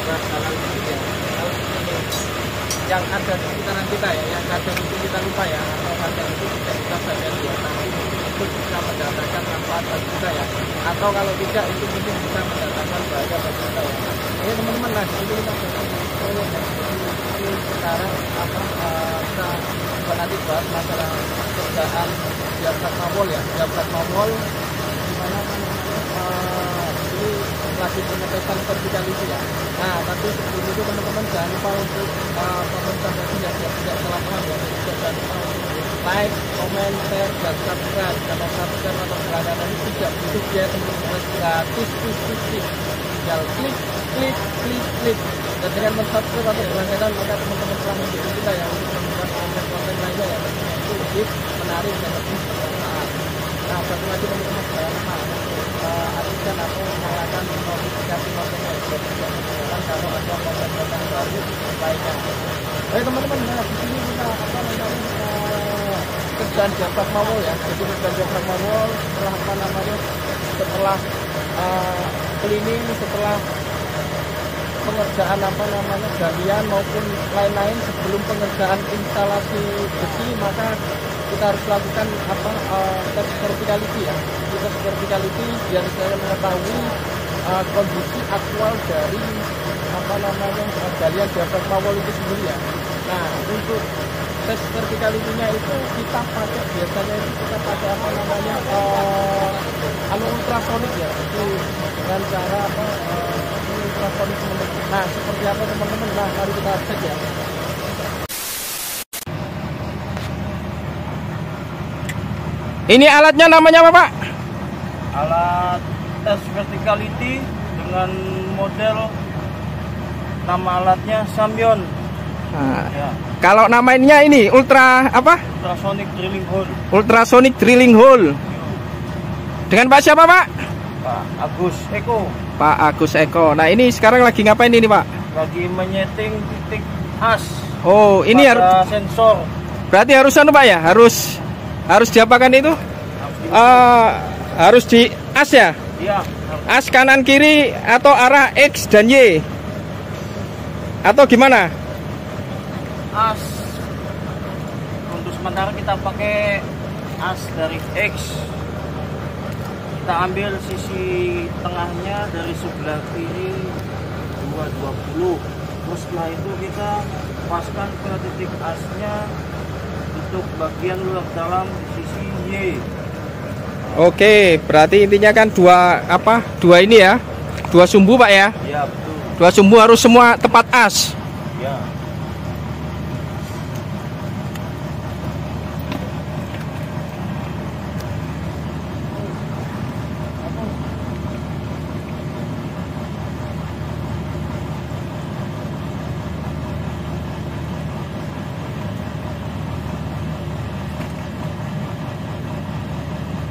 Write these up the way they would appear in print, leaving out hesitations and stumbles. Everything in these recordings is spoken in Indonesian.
berat halal gitu ya. Kalau ini yang ada di sekitaran kita ya, yang kadang itu kita lupa ya, atau kadang itu tidak kita sadari ya, tapi itu bisa mendatangkan manfaat bagi kita ya, atau kalau tidak itu mungkin bisa mendatangkan bahaya bagi kita ya. Oke teman-teman, nah itu kita sekarang kita nanti bahas masalah kerjaan diafrag mawol ya, diafrag mawol dimana ini lagi pengetesan vertikality ya. Nah tapi sebelum itu teman-teman jangan lupa untuk pemirsa yang tidak salah paham ya, jangan lupa untuk like, comment, share, dan subscribe. Karena subscribe atau berlangganan itu tidak butuh biaya teman-teman, gratis, tinggal klik. Dan dengan mensubscribe atau berlangganan maka teman-teman telah mendukung kita ya untuk membuat konten-konten lainnya ya, tentunya itu lebih menarik dan lebih bermanfaat. Nah satu lagi teman-teman, jangan lupa aktifkan atau nyalakan notifikasi kontennya biar tidak ketinggalan kalau ada konten-konten baru lainnya. Baik teman-teman, nah di sini kita kerjaan diafrag mawol ya. Jadi kerjaan diafrag mawol setelah cleaning, setelah pengerjaan galian maupun lain-lain, sebelum pengerjaan instalasi besi, maka kita harus lakukan tes vertikality ya. Tes vertikality biar saya mengetahui kondisi aktual dari galian diafrag mawol itu sendiri ya. Nah untuk tes vertikality-nya itu kita pakai biasanya ultrasonik ya. Itu dengan cara ultrasonik teman-teman. Nah seperti apa teman-teman? Nah mari kita cek ya. Ini alatnya namanya apa Pak? Alat tes vertikality dengan model, nama alatnya Samyon. Nah, Ya. Kalau namanya ini Ultrasonic drilling hole. Ultrasonic drilling hole. Dengan Pak siapa Pak? Pak Agus Eko. Pak Agus Eko. Nah ini sekarang lagi ngapain ini Pak? Lagi menyeting titik as. Oh ini harus sensor. berarti harus Pak ya? Harus diapakan itu? Harus di as ya? Iya. As kanan kiri atau arah X dan Y? Atau gimana? As. Untuk sementara kita pakai as dari X. Kita ambil sisi tengahnya dari sebelah kiri 220. Terus setelah itu kita paskan ke titik asnya untuk bagian luar dalam sisi Y. Oke, berarti intinya kan dua ini ya, dua sumbu Pak ya? Iya betul. Dua sumbu harus semua tepat as. Ya.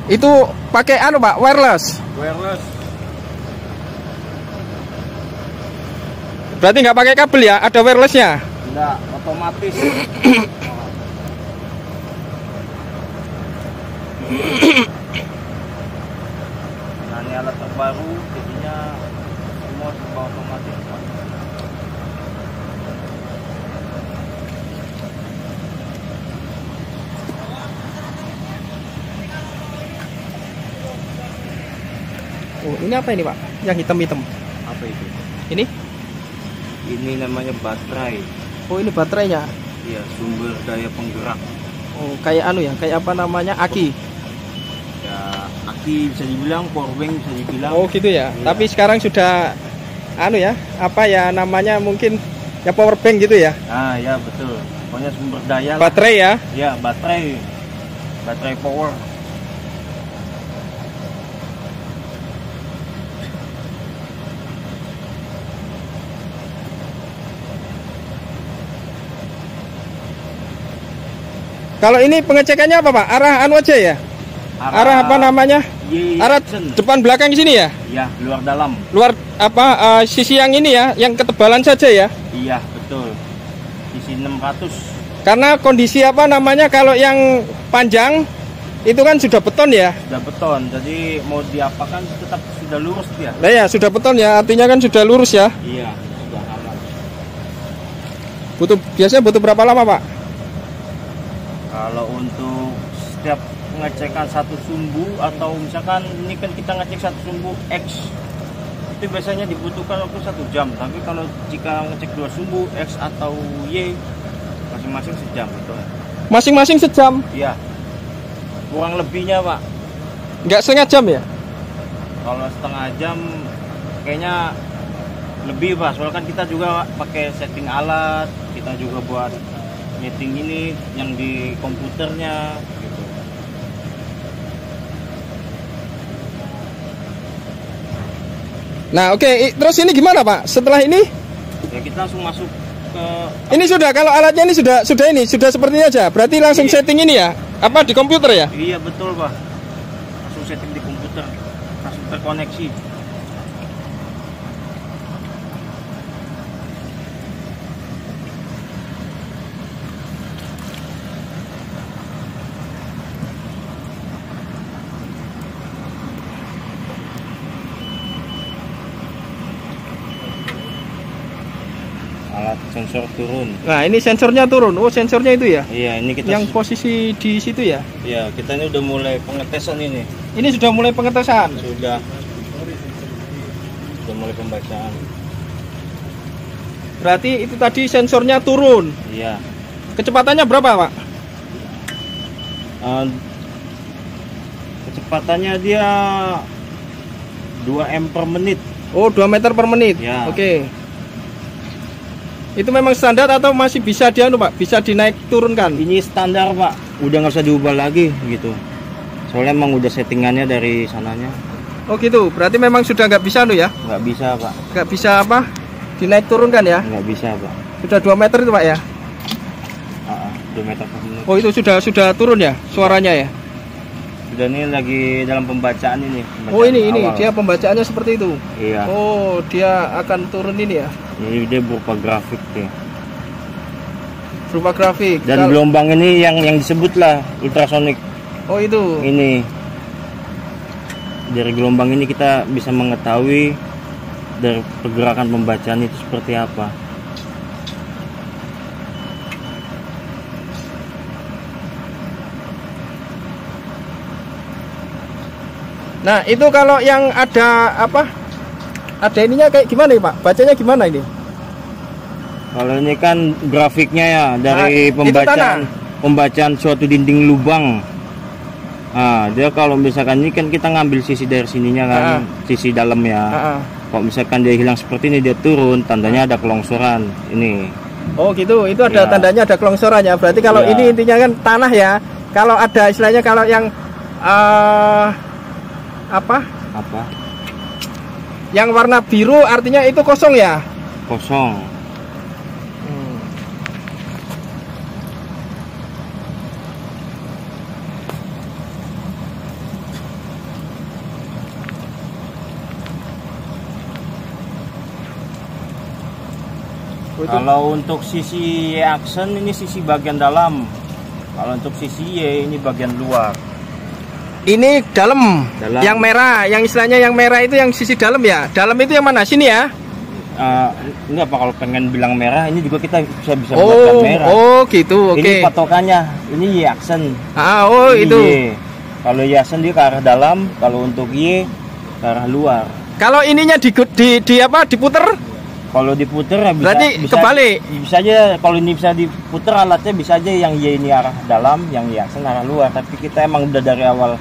Itu pakai Pak, wireless. Wireless. Berarti nggak pakai kabel ya, ada wirelessnya. Enggak, otomatis. Nah ini alat terbaru, jadinya semua serba otomatis. Oh ini apa ini Pak? Yang hitam-hitam. Apa itu? Ini? Ini namanya baterai. Oh ini baterainya. Iya, sumber daya penggerak. Oh kayak kayak apa namanya, aki. Ya, aki bisa dibilang, powerbank bisa dibilang. Oh gitu ya. Iya. Tapi sekarang sudah namanya mungkin ya power bank gitu ya. Ah ya betul. Pokoknya sumber daya. Baterai ya. Ya baterai. Baterai power. Kalau ini pengecekannya apa Pak? Arah aja ya? Arah apa namanya? Arah depan belakang sini ya? Iya, luar dalam. Luar sisi yang ini ya, yang ketebalan saja ya? Iya, betul. Sisi 600. Karena kondisi kalau yang panjang itu kan sudah beton ya? Sudah beton, jadi mau diapakan tetap sudah lurus dia. Nah ya, sudah beton ya, artinya kan sudah lurus ya? Iya, sudah Biasanya butuh berapa lama, Pak? Kalau untuk setiap pengecekan satu sumbu atau misalkan ini kan kita ngecek satu sumbu X, itu biasanya dibutuhkan waktu 1 jam. Tapi kalau jika ngecek 2 sumbu X atau Y, masing-masing sejam itu. Masing-masing sejam? Iya. Kurang lebihnya, Pak. Nggak setengah jam ya? Kalau setengah jam kayaknya lebih, Pak. Soalnya kan kita juga pakai setting alat, kita juga buat setting ini yang di komputernya gitu. Nah, oke. Terus ini gimana, Pak? Setelah ini? Ya kita langsung masuk ke. Ini sudah, kalau alatnya ini sudah seperti ini aja. Berarti langsung setting ini ya? Apa di komputer ya? Iya betul, Pak. Langsung setting di komputer, langsung terkoneksi. Alat sensor turun. Nah, ini sensornya turun. Oh, sensornya itu ya? Iya, ini kita Yang posisi di situ ya? Iya, kita ini udah mulai pengetesan ini. Ini sudah mulai pengetesan. Sudah mulai pembacaan. Berarti itu tadi sensornya turun. Iya. Kecepatannya berapa, Pak? Kecepatannya dia 2 m per menit. Oh, 2 meter per menit. Ya. Oke. Itu memang standar atau masih bisa Pak? Bisa dinaik turunkan? Ini standar, Pak. Udah nggak usah diubah lagi gitu. Soalnya emang udah settingannya dari sananya. Oh gitu. Berarti memang sudah nggak bisa ya? Nggak bisa, Pak. Nggak bisa apa? Dinaik turunkan ya? Nggak bisa, Pak. Sudah 2 meter itu, Pak ya? 2 meter per menit. Oh, itu sudah turun ya suaranya ya? Sudah, ini lagi dalam pembacaan ini. Oh, ini awal. dia pembacaannya seperti itu. Iya. Oh, dia akan turun ini ya? Ini dia berupa grafik ya. Berupa grafik. Dan gelombang ini yang disebut lah ultrasonik. Oh, itu. Ini dari gelombang ini kita bisa mengetahui dari pergerakan pembacaan itu seperti apa. Nah, itu kalau yang ada apa? Ada ininya kayak gimana ya, Pak? Bacanya gimana ini? Kalau ini kan grafiknya ya dari pembacaan suatu dinding lubang. Nah, dia kalau misalkan ini kan kita ngambil sisi dari sininya kan, sisi dalam ya. Kalau misalkan dia hilang seperti ini, dia turun, tandanya ada kelongsoran. Ini. Oh gitu, itu ada tandanya ada kelongsorannya. Berarti kalau ini intinya kan tanah ya. Kalau ada istilahnya kalau yang apa? Yang warna biru artinya itu kosong ya? Kosong. Kalau untuk sisi Y aksen ini sisi bagian dalam. Kalau untuk sisi Y ini bagian luar. Ini dalam. Yang merah, yang istilahnya yang merah itu yang sisi dalam ya. Dalam itu yang mana? Sini ya? Enggak, Pak, kalau pengen bilang merah ini juga kita bisa buatkan merah. Oh gitu, oke. Ini patokannya. Ini Y aksen. Ini itu. Y. Kalau Y aksen dia ke arah dalam, kalau untuk Y ke arah luar. Kalau ininya diputer? Kalau diputer ya bisa. Berarti kebalik. Bisa aja kalau ini bisa diputer alatnya, bisa aja yang Y ini arah dalam, yang Y aksen arah luar. Tapi kita emang udah dari awal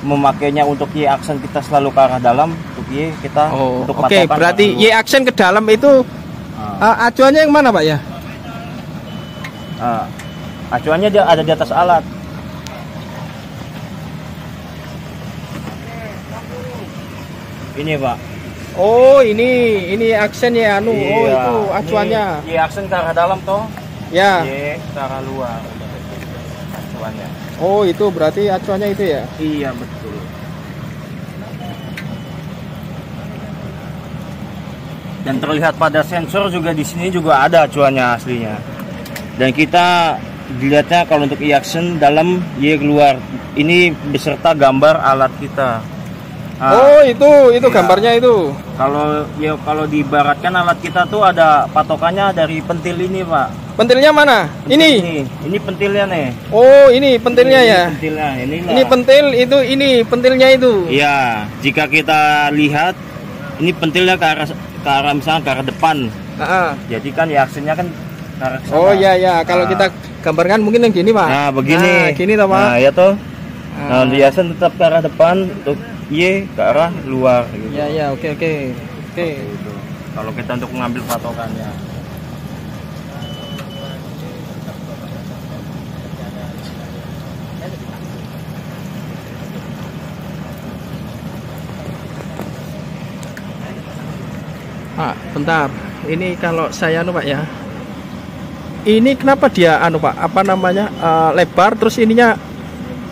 memakainya untuk Y aksen kita selalu ke arah dalam, untuk Y kita untuk Oke, berarti Y aksen ke dalam itu acuannya yang mana, Pak ya? Acuannya dia ada di atas alat. Ini, Pak. Oh, ini aksen ya itu acuannya. Y aksen ke arah dalam toh. Ya. Y ke arah luar. Acuannya. Oh, itu berarti acuannya itu ya? Iya, betul. Dan terlihat pada sensor juga di sini juga ada acuannya aslinya. Dan kita dilihatnya kalau untuk Y aksen dalam, Y keluar. Ini beserta gambar alat kita. Itu gambarnya itu. Kalau diibaratkan alat kita tuh ada patokannya dari pentil ini, Pak. Pentilnya mana? Ini. Ini pentilnya nih. Oh, ini pentilnya ya. Pentilnya ini pentil itu, ini pentilnya itu. Iya, jika kita lihat ini pentilnya ke arah misalnya ke arah depan. Jadi kan ya aksennya kan ke arah sana. Oh iya ya, kalau kita gambarkan mungkin yang gini, Pak. Nah, begini. Nah, gini toh, Pak. Nah, ya toh. Nah, hiasan tetap ke arah depan, untuk Y ke arah luar gitu. Iya, iya, oke. Gitu. Kalau kita untuk mengambil patokannya. Pak, bentar. Ini kalau saya Pak ya. Ini kenapa dia Pak, apa namanya? Lebar terus ininya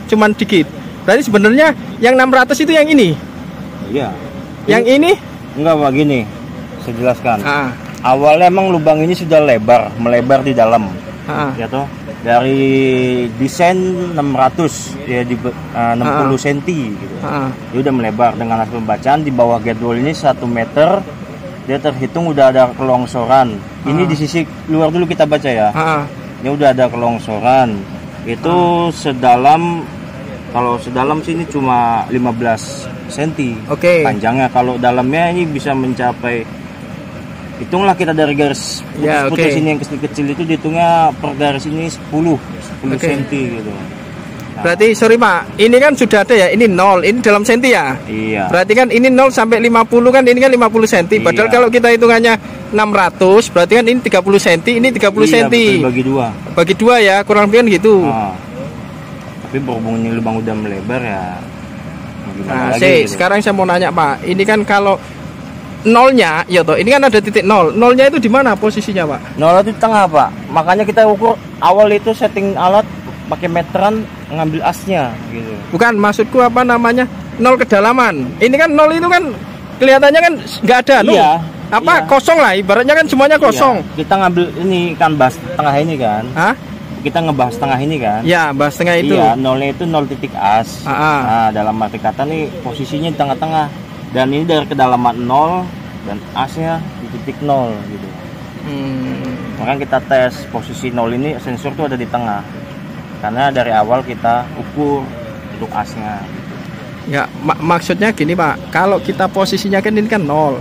cuman dikit. Berarti sebenarnya yang 600 itu yang ini. Iya. Yang ini? Enggak, Pak, gini. Saya jelaskan. Awalnya emang lubang ini sudah melebar di dalam. Ya toh. Dari desain 600 ya di 60 cm gitu. Dia udah melebar dengan hasil pembacaan di bawah gate wall ini 1 meter. Dia terhitung udah ada kelongsoran. Ini di sisi luar dulu kita baca ya. Ini udah ada kelongsoran. Itu sedalam, kalau sedalam sini cuma 15 cm. Panjangnya. Kalau dalamnya ini bisa mencapai, hitunglah kita dari garis putus ini yang kecil-kecil itu dihitungnya per garis ini 10 cm gitu. Berarti sorry Pak, ini kan sudah ada ya, ini 0, ini dalam senti ya? Iya. Berarti kan ini 0 sampai 50 kan, ini kan 50 cm. Padahal kalau kita hitungannya 600, berarti kan ini 30 cm, ini 30 cm. Bagi dua. Bagi dua ya, kurang lebih kan gitu. Tapi berhubung ini lubang udah melebar ya. Nah, gitu. Sekarang saya mau nanya Pak, ini kan kalau nolnya, ya toh, ini kan ada titik 0. Nolnya itu di mana posisinya Pak? Nol itu di tengah Pak. Makanya kita ukur awal itu setting alat pakai meteran, ngambil asnya gitu. Bukan, maksudku apa namanya, 0 kedalaman. Ini kan 0 itu kan kelihatannya kan nggak ada. Iya. Kosong lah, ibaratnya kan semuanya kosong. Kita ngambil ini kan bahas tengah ini kan. Kita ngebahas tengah ini kan. Ya, bahas tengah itu. Iya, nolnya itu 0 titik as. Nah, dalam arti kata nih posisinya di tengah-tengah. Dan ini dari kedalaman 0 dan asnya di titik 0 gitu. Makanya kita tes posisi 0 ini, sensor tuh ada di tengah. Karena dari awal kita ukur untuk asnya gitu. Ya, maksudnya gini Pak, kalau kita posisinya kan ini kan 0.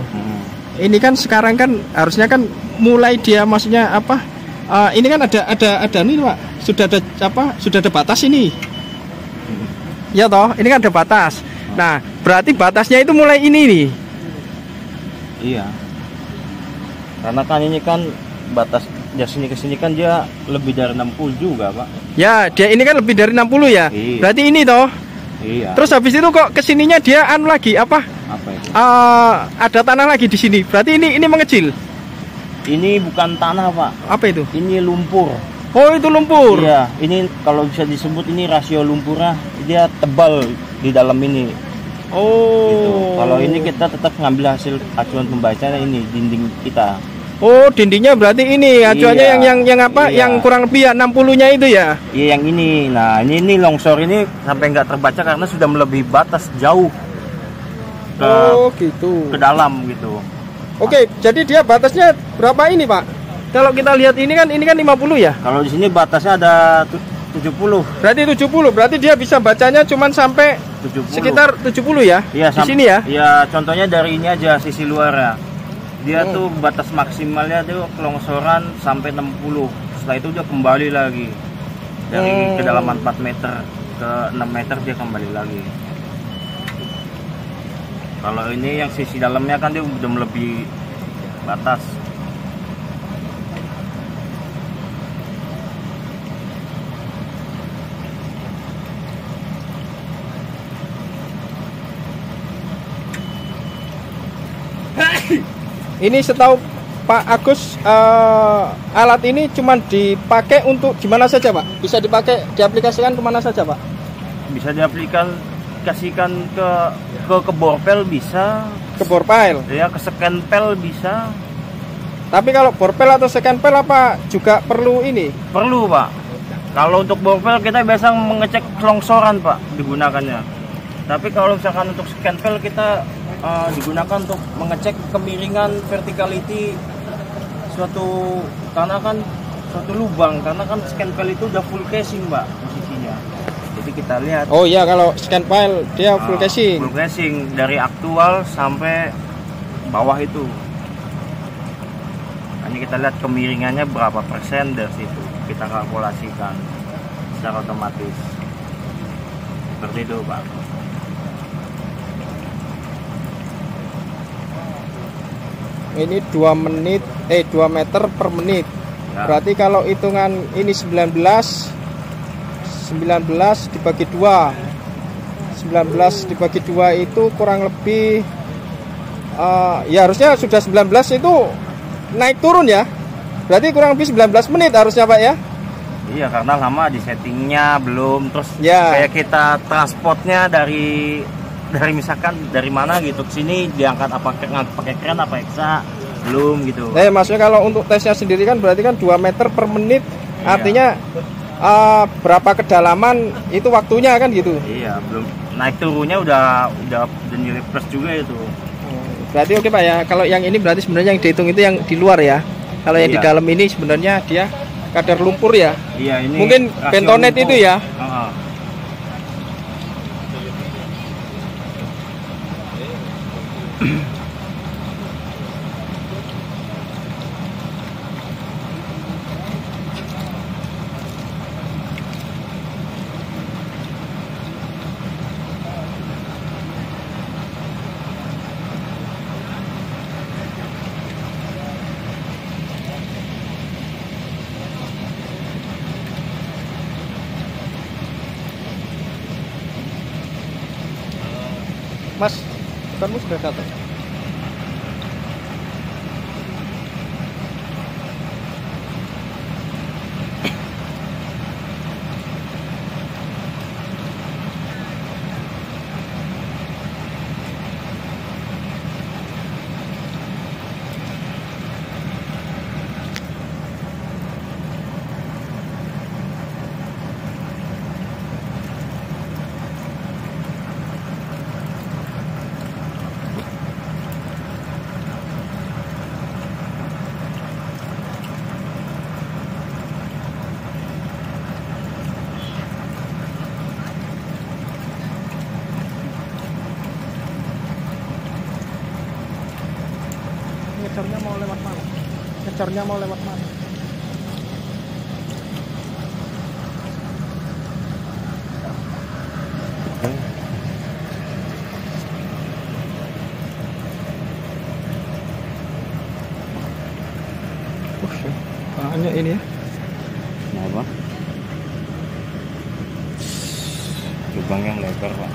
Ini kan sekarang kan harusnya kan mulai dia, maksudnya apa? Ini kan ada nih Pak, sudah ada apa? Sudah ada batas ini. Ya toh, ini kan ada batas. Nah, berarti batasnya itu mulai ini nih. Iya. Karena kan ini kan batas dari sini ke sini kan dia lebih dari 60 juga, Pak. Ya, dia ini kan lebih dari 60 ya. Iya. Berarti ini toh. Iya. Terus habis itu kok kesininya dia lagi apa? Apa itu? Ada tanah lagi di sini. Berarti ini mengecil. Ini bukan tanah, Pak. Apa itu? Ini lumpur. Oh, itu lumpur. Iya, ini kalau bisa disebut ini rasio lumpurnya dia tebal di dalam ini. Oh. Gitu. Kalau ini kita tetap ngambil hasil acuan pembacaan ini dinding kita. Oh, dindingnya berarti ini acuannya yang apa? Iya. Yang kurang lebih ya 60-nya itu ya. Iya, yang ini. Nah, ini longsor ini sampai nggak terbaca karena sudah melebihi batas jauh ke dalam gitu. Oke, jadi dia batasnya berapa ini, Pak? Kalau kita lihat ini kan 50 ya? Kalau di sini batasnya ada 70. Berarti 70. Berarti dia bisa bacanya cuman sampai 70. Sekitar 70 ya? Iya, di sini ya? Iya, contohnya dari ini aja sisi luar ya. Dia tuh batas maksimalnya tuh kelongsoran sampai 60. Setelah itu dia kembali lagi. Dari kedalaman 4 meter ke 6 meter dia kembali lagi. Kalau ini yang sisi dalamnya kan dia udah melebihi batas. Ini setahu Pak Agus, alat ini cuma dipakai untuk gimana saja Pak? Bisa dipakai, diaplikasikan kemana saja Pak? Bisa diaplikasikan ke borpel bisa. Ke borpel? Ya, ke scan pel bisa. Tapi kalau borpel atau scan pel apa juga perlu ini? Perlu Pak. Kalau untuk borpel kita biasa mengecek kelongsoran Pak digunakannya. Tapi kalau misalkan untuk scan pel kita digunakan untuk mengecek kemiringan verticality suatu, karena kan suatu lubang, karena kan scan file itu udah full casing Pak posisinya. Jadi kita lihat. Oh iya, kalau scan file dia full casing. Full casing dari aktual sampai bawah itu. Hanya kita lihat kemiringannya berapa persen dari situ. Kita kalkulasikan secara otomatis. Seperti itu Pak. Ini 2 meter per menit. Ya. Berarti kalau hitungan ini 19 dibagi 2. 19 dibagi 2 itu kurang lebih ya harusnya sudah 19 itu naik turun ya. Berarti kurang lebih 19 menit harusnya Pak ya. Iya, karena lama di settingnya belum, terus Ya. kayak kita transportnya dari misalkan dari mana gitu ke sini diangkat apa pakai kren apa eksa belum gitu. Maksudnya kalau untuk tesnya sendiri kan berarti kan 2 meter per menit. Iya. Artinya berapa kedalaman itu waktunya kan gitu. Iya, belum naik turunnya udah nilai plus juga itu. Berarti oke Pak ya. Kalau yang ini berarti sebenarnya yang dihitung itu yang di luar ya. Kalau yang di Iya. dalam ini sebenarnya dia kadar lumpur ya. Iya, ini Mungkin rasio bentonet lumpur. itu ya. Heeh. Mas, kamu sudah datang. Ngecornya mau lewat mana? Ngecornya mau lewat mana? Banyak ini ya. Kenapa? Lubang yang lebar Pak.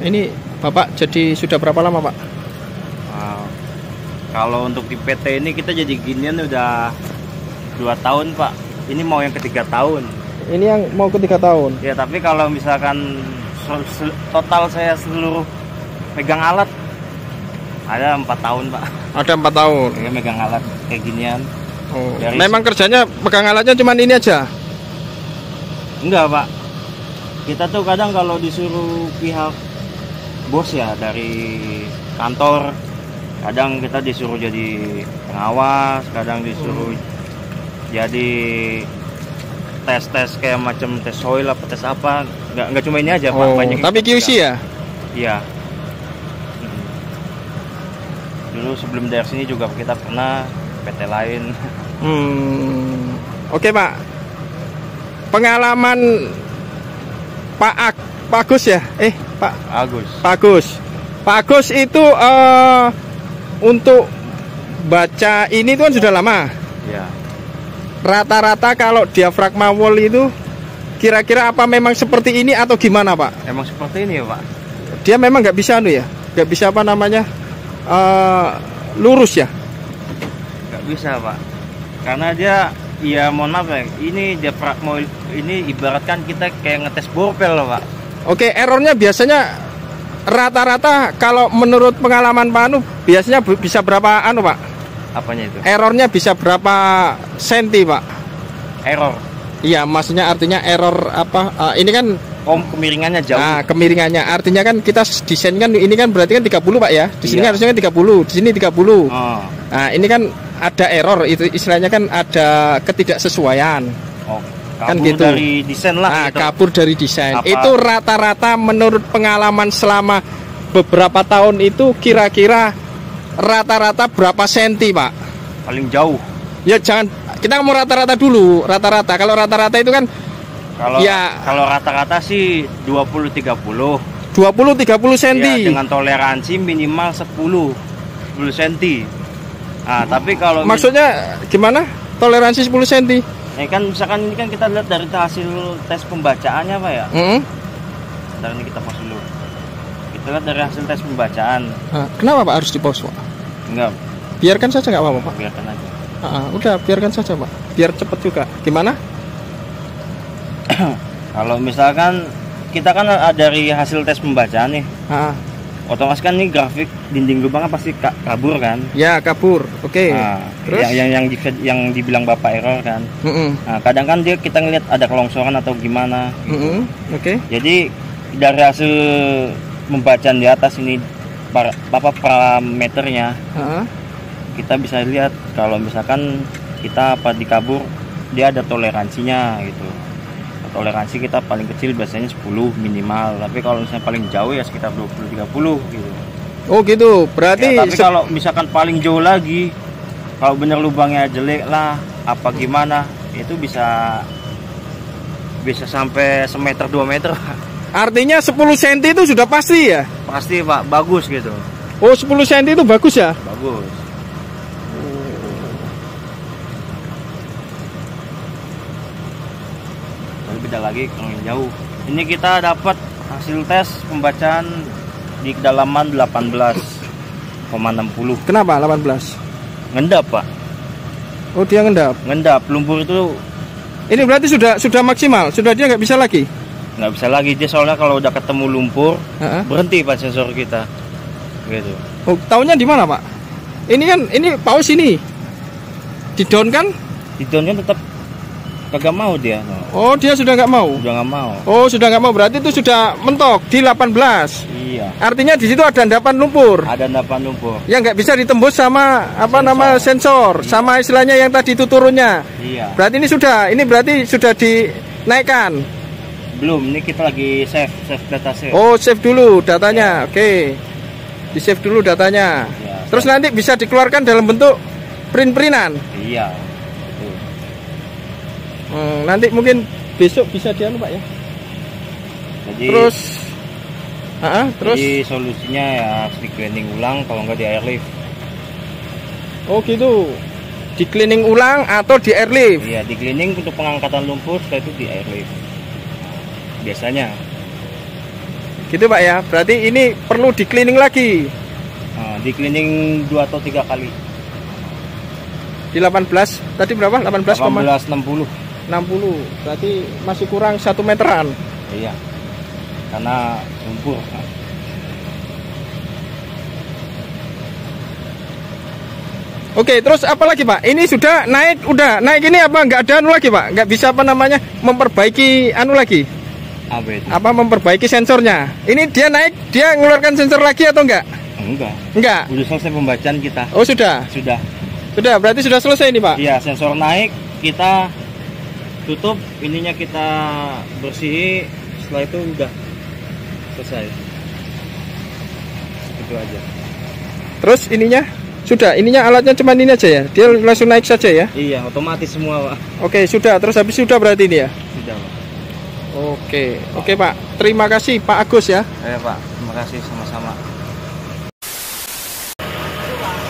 Ini Bapak jadi sudah berapa lama Pak? Kalau untuk di PT ini kita jadi ginian udah 2 tahun Pak. Ini mau yang ketiga tahun. Ini yang mau ke 3 tahun. Ya, tapi kalau misalkan total saya seluruh megang alat ada 4 tahun Pak. Ada 4 tahun. Ya, megang alat kayak ginian. Oh. Dari- Memang kerjanya pegang alatnya cuman ini aja. Enggak Pak. Kita tuh kadang kalau disuruh pihak bos ya dari kantor, kadang kita disuruh jadi pengawas, kadang disuruh jadi tes kayak macam tes soil apa tes apa. Enggak cuma ini aja Pak. Oh, Banyak yang tapi kita QC pegang. ya? Iya. Dulu sebelum dari sini juga kita pernah PT lain. Oke Pak. Pengalaman Pak Agus ya? Pak Agus. Pak Agus itu untuk baca ini tuh kan sudah lama. Ya. Rata-rata kalau diafragma wall itu kira-kira apa memang seperti ini atau gimana Pak? Emang seperti ini ya Pak. Dia memang nggak bisa nggak bisa apa namanya lurus ya? Nggak bisa Pak. Karena dia ya mohon maaf ya, ini diafragma ini ibaratkan kita kayak ngetes borpel loh Pak. Oke, errornya biasanya rata-rata kalau menurut pengalaman Pak Anu biasanya bisa berapa anu Pak? Apanya itu? Errornya bisa berapa senti Pak? Error. Iya, maksudnya artinya error apa? Ini kan kemiringannya jauh. Nah, kemiringannya artinya kan kita desain kan ini kan berarti kan 30 Pak ya. Di sini Iya. harusnya kan 30, di sini 30. Oh. Nah, ini kan ada error itu istilahnya kan ada ketidaksesuaian. Oh, Kan kabur gitu. dari desain lah Nah, gitu. kabur dari desain. Apa? Itu rata-rata menurut pengalaman selama beberapa tahun itu kira-kira rata-rata berapa senti, Pak? Paling jauh. Ya jangan kita mau rata-rata dulu, rata-rata. Kalau rata-rata itu kan Kalau Ya. kalau rata-rata sih 20-30. 20-30 senti. Ya, dengan toleransi minimal 10 cm. Nah, tapi kalau Maksudnya gimana? Toleransi 10 cm. kan misalkan ini kan kita lihat dari hasil tes pembacaannya Pak ya. Sebentar ini kita pause dulu. Kita lihat dari hasil tes pembacaan. Nah, kenapa Pak harus di-pause, Pak? Enggak, Biarkan saja nggak apa-apa, Pak. biarkan aja. Udah, biarkan saja, Pak. Biar cepet juga. Gimana? Kalau misalkan kita kan dari hasil tes pembacaan nih, otomatis kan nih grafik dinding lubang kan pasti kabur kan. Ya, kabur. Oke. Nah, Terus? yang dibilang Bapak error kan. Mm-mm. Nah, kadang kan kita ngeliat ada kelongsoran atau gimana. Mm-mm. Oke. Jadi dari hasil pembacaan di atas ini parameternya kita bisa lihat kalau misalkan kita dikabur dia ada toleransinya gitu. Toleransi kita paling kecil biasanya 10 minimal, tapi kalau misalnya paling jauh ya sekitar 20-30 gitu. Oh gitu, berarti Ya, tapi kalau misalkan paling jauh lagi, kalau bener lubangnya jelek lah, apa gimana, itu bisa sampai semeter 2 meter. artinya 10 cm itu sudah pasti ya? Pasti Pak, bagus gitu. Oh 10 cm itu bagus ya? Bagus. Tapi beda lagi kalau yang jauh. Ini kita dapat hasil tes pembacaan di kedalaman 18,60. Kenapa 18? Ngendap Pak, Oh dia ngendap. ngendap. Lumpur itu Ini berarti sudah maksimal, sudah dia nggak bisa lagi? nggak bisa lagi, dia soalnya kalau udah ketemu lumpur Heeh. berhenti Pak sensor kita gitu. Oh tahunya di mana Pak? Ini kan ini pause ini, di down kan? Di down kan tetap kagak mau dia. Oh dia sudah nggak mau. Udah nggak mau. Oh sudah nggak mau, berarti itu sudah mentok di 18. Iya, Artinya di situ ada endapan lumpur ada endapan lumpur. yang nggak bisa ditembus sama nama sensor, Iya. sama istilahnya yang tadi itu turunnya. Iya. Berarti ini berarti sudah dinaikkan. Belum, ini kita lagi save data save. Oh save dulu datanya, oke. Di save dulu datanya. Ya, Terus nanti bisa dikeluarkan dalam bentuk print-printan. iya. Betul. Nanti mungkin besok bisa dianu Pak ya. Jadi Terus, terus. jadi solusinya ya harus di cleaning ulang, kalau nggak di airlift. Oh gitu. Di cleaning ulang atau di airlift. Iya, di cleaning untuk pengangkatan lumpur, setelah itu di airlift. Biasanya. Gitu Pak ya. Berarti ini perlu di cleaning lagi. Nah, di cleaning 2 atau 3 kali. Di 18 tadi berapa? 18,60. 1860. Berarti masih kurang 1 meteran. Iya. Karena lumpur. Oke, terus apa lagi Pak? Ini sudah udah naik ini apa nggak ada anu lagi Pak? Nggak bisa apa namanya memperbaiki anu lagi? Apa itu? Apa memperbaiki sensornya? Ini dia naik, dia mengeluarkan sensor lagi atau enggak? Enggak. Enggak. Udah selesai pembacaan kita. Oh sudah. Sudah. Sudah, berarti sudah selesai ini Pak. Iya, sensor naik, kita tutup, ininya kita bersihi, setelah itu udah selesai. Itu aja. Terus ininya sudah, ininya alatnya cuma ini aja ya. Dia langsung naik saja ya. Iya, otomatis semua, Pak. Oke, sudah. Terus habis sudah berarti ini ya. Sudah, Pak. Oke Pak. Terima kasih Pak Agus ya. Ya, Pak. Terima kasih sama-sama.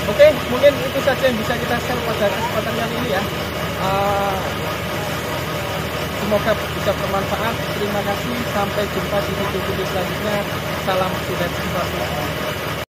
Oke, mungkin itu saja yang bisa kita share pada kesempatan kali ini ya. Semoga bisa bermanfaat. Terima kasih. Sampai jumpa di video selanjutnya. Salam sudah